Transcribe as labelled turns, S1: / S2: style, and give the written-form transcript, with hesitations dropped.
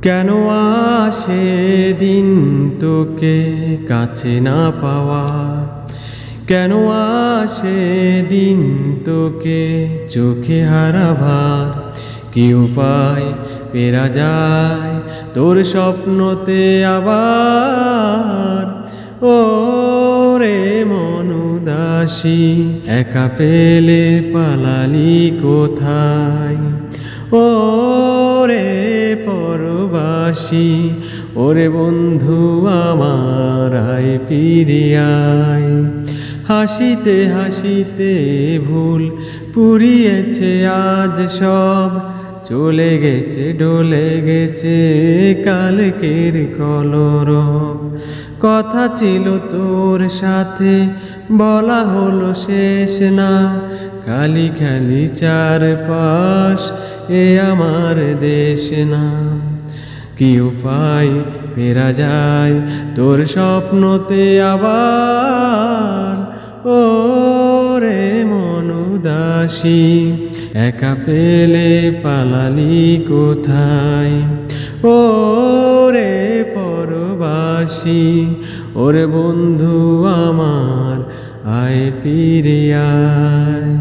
S1: কেন আসে দিন তোকে কাছে না পাওয়া, কেন আসে দিন তোকে চোখে হারাবার। কি উপায় পেরা যায় তোর স্বপ্নতে আবার। ও রে মন উদাসী, একা পেলে পালালি কোথায়। ও রে পরবাসী, ওরে বন্ধু আমার আয় ফিরে আয়। হাসিতে হাসিতে ভুল পুড়িয়েছে আজ সব, চলে গেছে ডলে গেছে কালকের কলরব। কথা ছিল তোর সাথে বলা হলো শেষ না, খালি খালি চারপাশ এ আমার দেশ না। কি উপায় পেরা যায় তোর স্বপ্নতে আবার। ও রে মন উদাসী, একা পেলে পালালি কোথায়। ও রে পরবাসী, ওরে বন্ধু আমার আয় ফিরে আয়।